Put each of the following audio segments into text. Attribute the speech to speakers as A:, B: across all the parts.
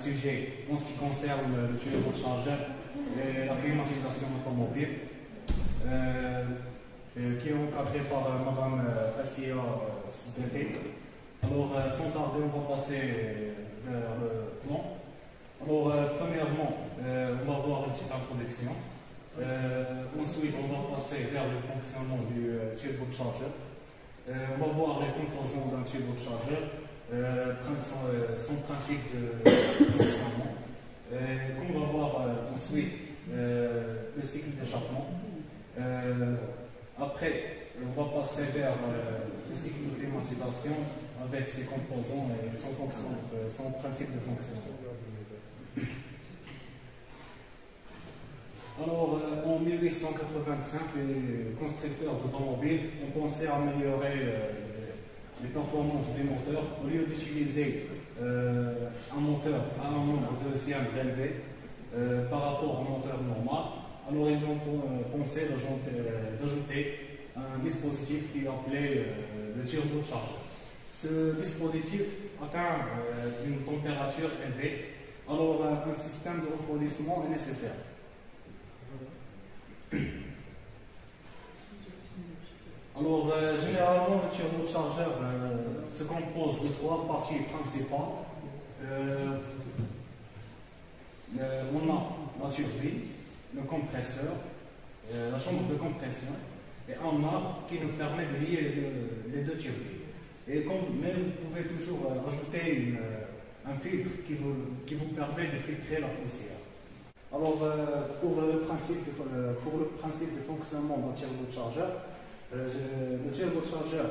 A: sujet en ce qui concerne le turbochargeur et la climatisation automobile, qui est encadré par Mme Assia Sidete. Alors, sans tarder, on va passer vers le plan. Alors, premièrement, on va voir une petite introduction. Ensuite, on va passer vers le fonctionnement du turbochargeur. On va voir les composants d'un turbochargeur, son principe de fonctionnement. On va voir ensuite le cycle d'échappement. Après, on va passer vers le cycle de climatisation avec ses composants et son principe de fonctionnement. Alors, en 1885, les constructeurs d'automobiles ont pensé à améliorer les performances des moteurs. Au lieu d'utiliser un moteur à un nombre de cylindres élevé par rapport au moteur normal, alors ils ont pensé d'ajouter un dispositif qui est appelé le turbochargeur. Ce dispositif atteint une température élevée, alors un système de refroidissement est nécessaire. Alors, généralement, le turbochargeur se compose de trois parties principales. On a la turbine, le compresseur, la chambre de compression, et un arc qui nous permet de lier les deux turbines. Mais vous pouvez toujours ajouter un filtre qui vous permet de filtrer la poussière. Alors, pour le principe de fonctionnement d'un turbochargeur, le turbochargeur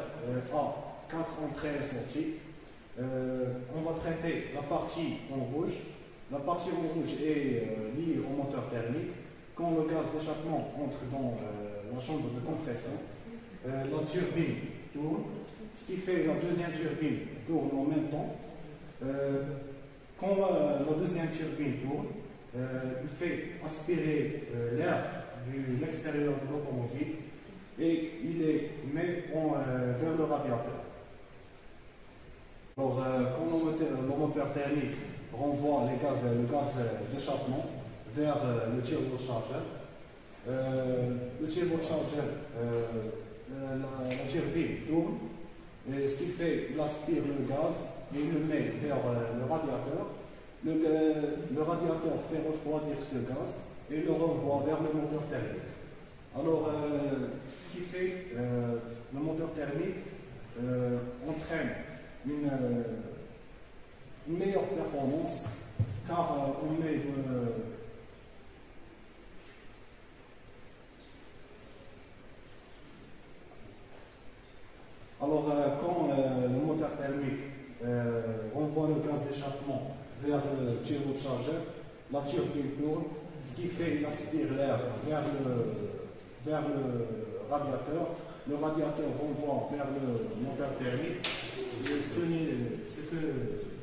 A: a 4 entrées et sorties. On va traiter la partie en rouge. La partie en rouge est liée au moteur thermique. Quand le gaz d'échappement entre dans la chambre de compression, la turbine tourne, ce qui fait que la deuxième turbine tourne en même temps. Quand la deuxième turbine tourne, il fait aspirer l'air de l'extérieur de l'automobile et il les met vers le radiateur. Alors, quand le moteur thermique renvoie le gaz d'échappement vers le turbochargeur, la turbine tourne, et ce qui fait qu'il aspire le gaz et il le met vers le radiateur. Le radiateur fait refroidir ce gaz et le renvoie vers le moteur thermique. Alors, ce qui fait le moteur thermique entraîne une meilleure performance car on met quand le moteur thermique renvoie le gaz d'échappement vers le turbochargeur, la turbine tourne, ce qui fait qu'il aspire l'air vers le radiateur. Le radiateur renvoie vers le moteur thermique, ce que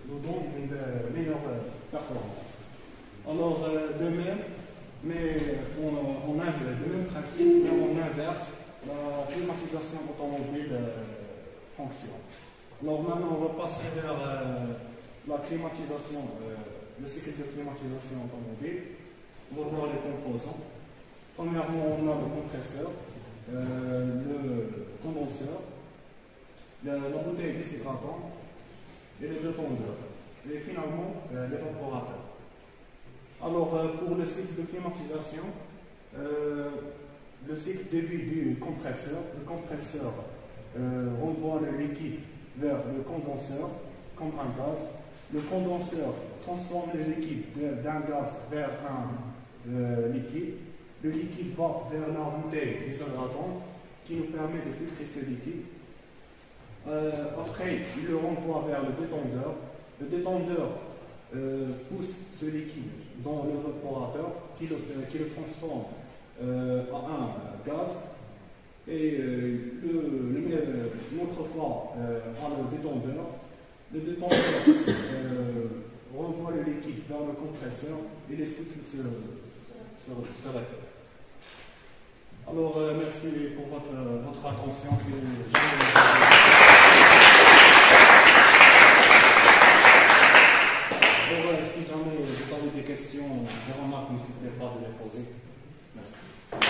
A: nous donne une meilleure performance. Alors, de même principe, mais en inverse, la climatisation automobile fonctionne. Alors maintenant, on va passer vers la climatisation, le cycle de climatisation automobile. On va voir les composants. Premièrement, on a le compresseur, le condenseur, la bouteille déshydratant et les deux tondeurs. Et finalement, l'évaporateur. Alors, pour le cycle de climatisation, le cycle débute du compresseur. Le compresseur renvoie le liquide vers le condenseur comme un gaz. Le condenseur transforme le liquide d'un gaz vers un liquide. Le liquide va vers la bouteille déshydratant qui nous permet de filtrer ce liquide. Après, il le renvoie vers le détendeur. Le détendeur pousse ce liquide dans l'évaporateur qui le transforme en un gaz et le met une autre fois à le détendeur. Le détendeur renvoie le liquide vers le compresseur et le cycle se répète. Alors, merci pour votre attention. Si jamais pas de les poser. Merci.